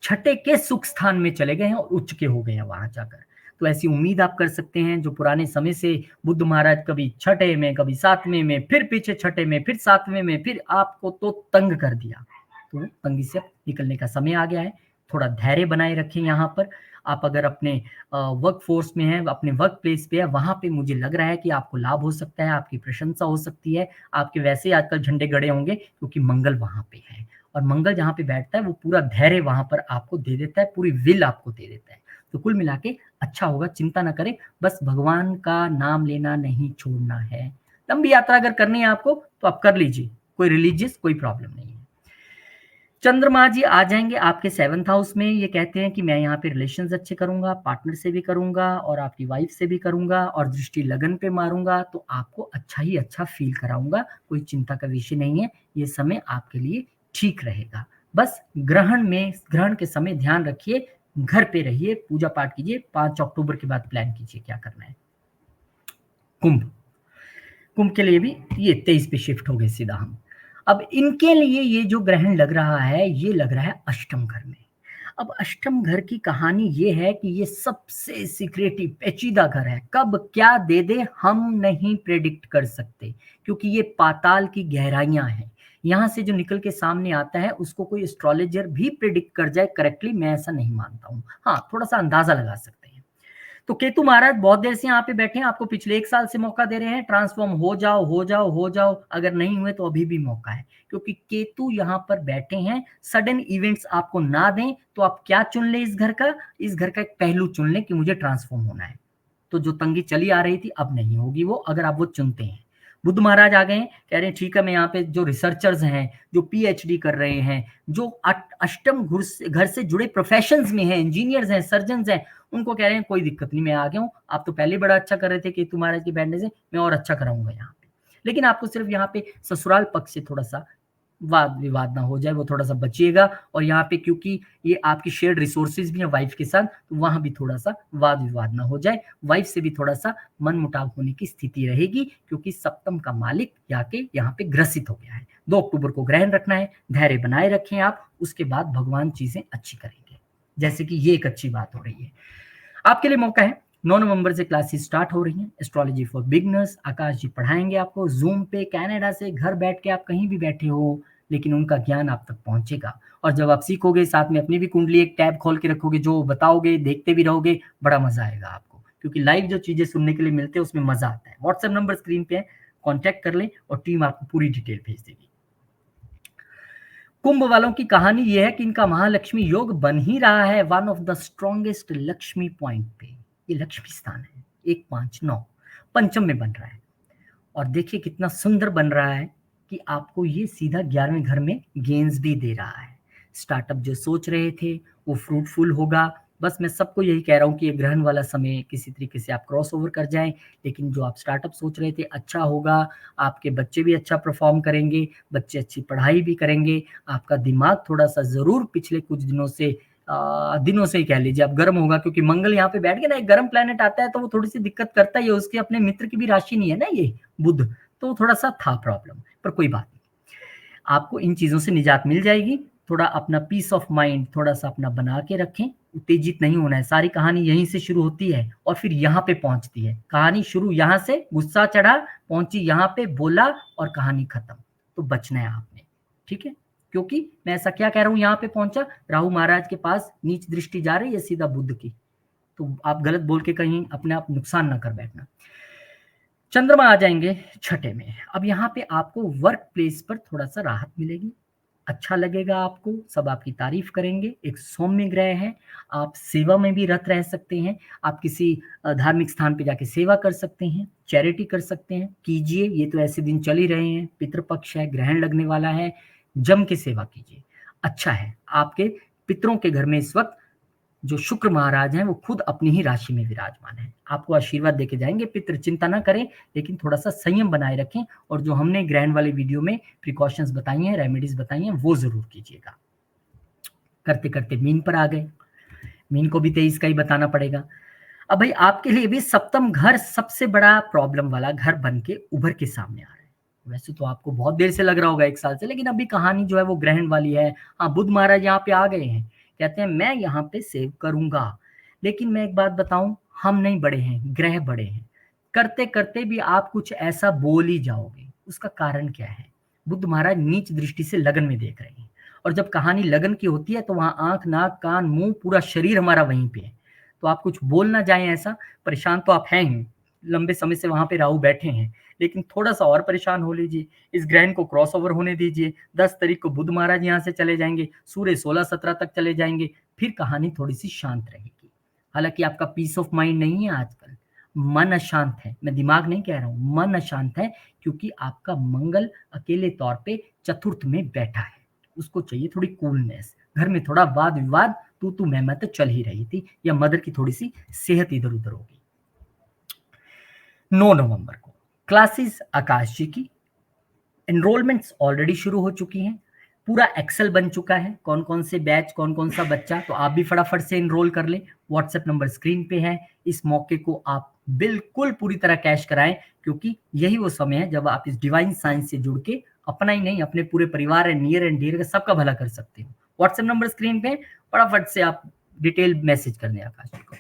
छठे के सुख स्थान में चले गए हैं और उच्च के हो गए हैं वहां जाकर। तो ऐसी उम्मीद आप कर सकते हैं, जो पुराने समय से बुद्ध महाराज कभी छठे में, कभी 7वें में, फिर पीछे छठे में, फिर 7वें में, फिर आपको तो तंग कर दिया, तो तंगी से निकलने का समय आ गया है। थोड़ा धैर्य बनाए रखें। यहाँ पर आप अगर अपने वर्क फोर्स में हैं, अपने वर्क प्लेस पे है, वहां पे मुझे लग रहा है कि आपको लाभ हो सकता है, आपकी प्रशंसा हो सकती है, आपके वैसे ही आजकल झंडे गड़े होंगे, क्योंकि मंगल वहां पे है, और मंगल जहाँ पे बैठता है वो पूरा धैर्य वहां पर आपको दे देता है, पूरी विल आपको दे देता है। तो कुल मिला के अच्छा होगा, चिंता ना करें, बस भगवान का नाम लेना नहीं छोड़ना है। लंबी यात्रा अगर करनी है आपको तो आप कर लीजिए, कोई रिलीजियस कोई प्रॉब्लम नहीं है। चंद्रमा जी आ जाएंगे आपके 7th हाउस में। ये कहते हैं कि मैं यहाँ पे रिलेशंस अच्छे करूंगा, पार्टनर से भी करूंगा और आपकी वाइफ से भी करूंगा, और दृष्टि लगन पे मारूंगा तो आपको अच्छा ही अच्छा फील कराऊंगा। कोई चिंता का विषय नहीं है, ये समय आपके लिए ठीक रहेगा। बस ग्रहण के समय ध्यान रखिए, घर पे रहिए, पूजा पाठ कीजिए। 5 अक्टूबर के बाद प्लान कीजिए क्या करना है। कुंभ, कुंभ के लिए भी ये 23 पे शिफ्ट हो गए सीधा हम। अब इनके लिए ये जो ग्रहण लग रहा है, ये लग रहा है अष्टम घर में। अब अष्टम घर की कहानी ये है कि ये सबसे सीक्रेटिव पेचीदा घर है। कब क्या दे दे हम नहीं प्रेडिक्ट कर सकते, क्योंकि ये पाताल की गहराइयां हैं। यहाँ से जो निकल के सामने आता है उसको कोई एस्ट्रोलॉजर भी प्रेडिक्ट कर जाए करेक्टली, मैं ऐसा नहीं मानता हूँ। हाँ, थोड़ा सा अंदाजा लगा सकते हैं। तो केतु महाराज बहुत देर से यहाँ पे बैठे हैं, आपको पिछले 1 साल से मौका दे रहे हैं, ट्रांसफॉर्म हो जाओ हो जाओ हो जाओ। अगर नहीं हुए तो अभी भी मौका है, क्योंकि केतु यहाँ पर बैठे हैं। सडन इवेंट्स आपको ना दें तो आप क्या चुन ले, इस घर का एक पहलू चुन ले कि मुझे ट्रांसफॉर्म होना है। तो जो तंगी चली आ रही थी अब नहीं होगी वो, अगर आप वो चुनते हैं। बुद्ध महाराज आ गए हैं, कह रहे हैं ठीक है, मैं यहाँ पे जो रिसर्चर्स हैं, जो पीएचडी कर रहे हैं, जो अष्टम घर से जुड़े प्रोफेशंस में हैं, इंजीनियर्स हैं, सर्जन्स हैं, उनको कह रहे हैं कोई दिक्कत नहीं, मैं आ गया हूँ। आप तो पहले बड़ा अच्छा कर रहे थे केतु महाराज के बैठने से, मैं और अच्छा कराऊंगा यहाँ पे। लेकिन आपको सिर्फ यहाँ पे ससुराल पक्ष से थोड़ा सा वाद विवाद ना हो जाए, वो थोड़ा सा बचिएगा। और यहाँ पे क्योंकि ये आपकी शेयर्ड रिसोर्सेज भी है वाइफ के साथ, तो वहां भी थोड़ा सा वाद विवाद ना हो जाए, वाइफ से भी थोड़ा सा मन मुटाव होने की स्थिति रहेगी, क्योंकि सप्तम का मालिक जाके यहाँ पे ग्रसित हो गया है। 2 अक्टूबर को ग्रहण रखना है, धैर्य बनाए रखें आप, उसके बाद भगवान चीजें अच्छी करेंगे। जैसे कि ये एक अच्छी बात हो रही है आपके लिए, मौका है। 9 नवंबर से क्लासेस स्टार्ट हो रही हैं, एस्ट्रोलॉजी फॉर बिगनर्स। आकाश जी पढ़ाएंगे आपको जूम पे, कनाडा से, घर बैठ के, आप कहीं भी बैठे हो, लेकिन उनका ज्ञान आप तक पहुंचेगा। और जब आप सीखोगे, साथ में अपनी भी कुंडली एक टैब खोल के रखोगे, जो बताओगे देखते भी रहोगे, बड़ा मजा आएगा आपको, क्योंकि लाइव जो चीजें सुनने के लिए मिलते हैं उसमें मजा आता है। व्हाट्सएप नंबर स्क्रीन पे है, कॉन्टैक्ट कर लें और टीम आपको पूरी डिटेल भेज देगी। कुंभ वालों की कहानी यह है कि इनका महालक्ष्मी योग बन ही रहा है, one of the strongest Lakshmi point पे। ये लक्ष्मी स्थान है, 159 पंचम में बन रहा है। और देखिए कितना सुंदर बन रहा है कि आपको ये सीधा 11वें घर में गेन्स भी दे रहा है। स्टार्टअप जो सोच रहे थे वो फ्रूटफुल होगा। बस मैं सबको यही कह रहा हूँ कि ये ग्रहण वाला समय किसी तरीके से आप क्रॉस ओवर कर जाएं, लेकिन जो आप स्टार्टअप सोच रहे थे अच्छा होगा। आपके बच्चे भी अच्छा परफॉर्म करेंगे, बच्चे अच्छी पढ़ाई भी करेंगे। आपका दिमाग थोड़ा सा जरूर पिछले कुछ दिनों से ही कह लीजिए आप गर्म होगा, क्योंकि मंगल यहाँ पे बैठ के ना, एक गर्म प्लेनेट आता है तो वो थोड़ी सी दिक्कत करता है। उसके अपने मित्र की भी राशि नहीं है ना ये बुध, तो थोड़ा सा था प्रॉब्लम, पर कोई बात नहीं, आपको इन चीजों से निजात मिल जाएगी। थोड़ा अपना पीस ऑफ माइंड थोड़ा सा अपना बना के रखें, उत्तेजित नहीं होना है। सारी कहानी यहीं से शुरू होती है और फिर यहाँ पे पहुंचती है। कहानी शुरू यहाँ से, गुस्सा चढ़ा, पहुंची यहाँ पे, बोला और कहानी खत्म। तो बचना है आपने, ठीक है। क्योंकि मैं ऐसा क्या कह रहा हूँ, यहाँ पे पहुंचा, राहु महाराज के पास नीच दृष्टि जा रही है सीधा बुध की, तो आप गलत बोल के कहीं अपने आप नुकसान ना कर बैठना। चंद्रमा आ जाएंगे छठे में। अब यहाँ पे आपको वर्क प्लेस पर थोड़ा सा राहत मिलेगी, अच्छा लगेगा आपको, सब आपकी तारीफ करेंगे। एक सौम्य ग्रह है, आप सेवा में भी रत रह सकते हैं। आप किसी धार्मिक स्थान पे जाके सेवा कर सकते हैं, चैरिटी कर सकते हैं, कीजिए। ये तो ऐसे दिन चल ही रहे हैं, पितृपक्ष है, ग्रहण लगने वाला है, जम के सेवा कीजिए, अच्छा है। आपके पितरों के घर में इस वक्त जो शुक्र महाराज हैं वो खुद अपनी ही राशि में विराजमान है, आपको आशीर्वाद देके जाएंगे। पितृ चिंता ना करें, लेकिन थोड़ा सा संयम बनाए रखें, और जो हमने ग्रहण वाले वीडियो में प्रिकॉशंस बताई हैं, रेमेडीज बताई हैं, वो जरूर कीजिएगा। करते करते मीन पर आ गए, मीन को भी 23 का ही बताना पड़ेगा। अब भाई आपके लिए भी सप्तम घर सबसे बड़ा प्रॉब्लम वाला घर बन के उभर के सामने आ रहा है। वैसे तो आपको बहुत देर से लग रहा होगा, 1 साल से, लेकिन अभी कहानी जो है वो ग्रहण वाली है। हाँ, बुध महाराज यहाँ पे आ गए हैं, कहते हैं मैं यहाँ पे सेव करूंगा। लेकिन मैं एक बात बताऊं, हम नहीं बड़े हैं, ग्रह बड़े हैं। करते करते भी आप कुछ ऐसा बोल ही जाओगे, उसका कारण क्या है? बुध महाराज नीच दृष्टि से लगन में देख रहे हैं, और जब कहानी लगन की होती है तो वहां आंख, नाक, कान, मुंह, पूरा शरीर हमारा वहीं पे है। तो आप कुछ बोल ना जाए ऐसा। परेशान तो आप हैं ही, लंबे समय से वहां पे राहु बैठे हैं, लेकिन थोड़ा सा और परेशान हो लीजिए। इस ग्रहण को क्रॉस ओवर होने दीजिए। 10 तारीख को बुध महाराज यहाँ से चले जाएंगे, सूर्य 16-17 तक चले जाएंगे, फिर कहानी थोड़ी सी शांत रहेगी। हालांकि आपका पीस ऑफ माइंड नहीं है आजकल, मन अशांत है, मैं दिमाग नहीं कह रहा हूँ, मन अशांत है, क्योंकि आपका मंगल अकेले तौर पे चतुर्थ में बैठा है। उसको चाहिए थोड़ी कूलनेस। घर में थोड़ा वाद विवाद, तू मैं तो चल ही रही थी, या मदर की थोड़ी सी सेहत इधर उधर होगी। 9 नवंबर को क्लासेस आकाश जी की एनरोलमेंट्स ऑलरेडी शुरू हो चुकी हैं। पूरा एक्सेल बन चुका है, कौन कौन से बैच, कौन कौन सा बच्चा, तो आप भी फटाफट से एनरोल कर लें। व्हाट्सएप नंबर स्क्रीन पे है। इस मौके को आप बिल्कुल पूरी तरह कैश कराएं, क्योंकि यही वो समय है जब आप इस डिवाइन साइंस से जुड़ के अपना ही नहीं, अपने पूरे परिवार एंड नियर एंड डियर का सबका भला कर सकते हो। व्हाट्सएप नंबर स्क्रीन पे, फटाफट से आप डिटेल मैसेज कर दें आकाश जी को।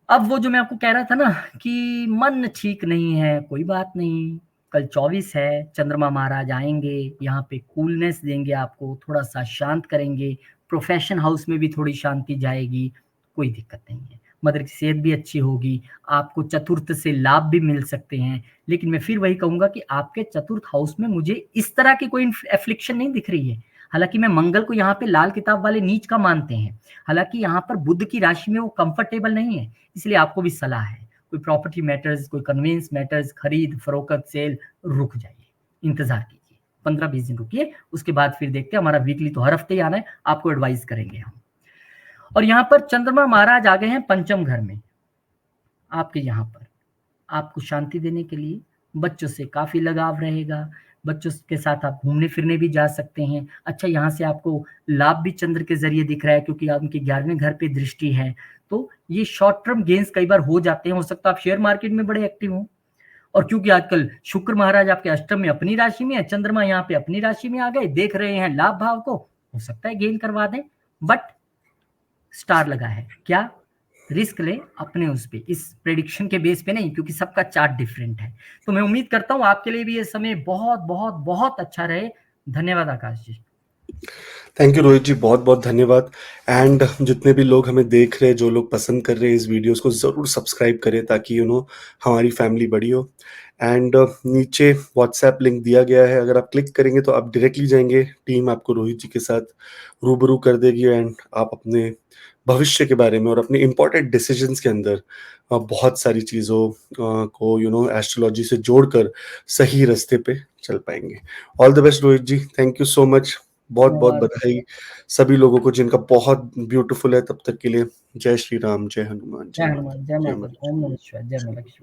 अब वो जो मैं आपको कह रहा था ना कि मन ठीक नहीं है, कोई बात नहीं, कल 24 है, चंद्रमा महाराज आएंगे, यहाँ पे कूलनेस देंगे आपको, थोड़ा सा शांत करेंगे, प्रोफेशन हाउस में भी थोड़ी शांति जाएगी, कोई दिक्कत नहीं है, मदर की सेहत भी अच्छी होगी, आपको चतुर्थ से लाभ भी मिल सकते हैं। लेकिन मैं फिर वही कहूंगा कि आपके चतुर्थ हाउस में मुझे इस तरह की कोई एफ्लिक्शन नहीं दिख रही है। हालांकि मैं मंगल को यहाँ पे लाल किताब वाले नीच का मानते हैं, हालांकि यहाँ पर बुध की राशि में वो कंफर्टेबल नहीं है, इसलिए आपको भी सलाह है, कोई प्रॉपर्टी मैटर्स, कोई कन्वेंस मैटर्स, खरीद फरोख्त सेल, रुक जाइए, इंतजार कीजिए, 15-20 दिन रुकिए, उसके बाद फिर देखते हैं। हमारा वीकली तो हर हफ्ते ही आना है, आपको एडवाइस करेंगे हम। और यहाँ पर चंद्रमा महाराज आ गए हैं पंचम घर में आपके, यहाँ पर आपको शांति देने के लिए, बच्चों से काफी लगाव रहेगा, बच्चों के साथ आप घूमने फिरने भी जा सकते हैं। अच्छा, यहाँ से आपको लाभ भी चंद्र के जरिए दिख रहा है, क्योंकि उनके 11वें घर पे दृष्टि है, तो ये शॉर्ट टर्म गेन्स कई बार हो जाते हैं। हो सकता है आप शेयर मार्केट में बड़े एक्टिव हो, और क्योंकि आजकल शुक्र महाराज आपके अष्टम में अपनी राशि में है, चंद्रमा यहाँ पे अपनी राशि में आ गए, देख रहे हैं लाभ भाव को, हो सकता है गेन करवा दें, बट स्टार लगा है, क्या रिस्क ले अपने उस पे, इस प्रेडिक्शन के बेस पे नहीं, क्योंकि सबका चार्ट डिफरेंट है। तो मैं उम्मीद करता हूं आपके लिए भी ये समय बहुत बहुत बहुत अच्छा रहे। धन्यवाद आकाश जी। थैंक यू रोहित जी, बहुत बहुत धन्यवाद। एंड जितने भी लोग हमें देख रहे हैं, जो लोग पसंद कर रहे हैं इस वीडियोस को, ज़रूर सब्सक्राइब करें ताकि हमारी फैमिली बड़ी हो। एंड नीचे व्हाट्सएप लिंक दिया गया है, अगर आप क्लिक करेंगे तो आप डायरेक्टली जाएंगे, टीम आपको रोहित जी के साथ रूबरू कर देगी, एंड आप अपने भविष्य के बारे में और अपने इम्पोर्टेंट डिसीजंस के अंदर बहुत सारी चीज़ों को एस्ट्रोलॉजी से जोड़कर सही रास्ते पे चल पाएंगे। All the best Rohit ji, thank you so much, बहुत बहुत बधाई सभी लोगों को जिनका बहुत ब्यूटीफुल है। तब तक के लिए जय श्री राम, जय हनुमान, जय जय माता, हनुमान, जय जय माता, माता। ओम नमः शिवाय, जय माता।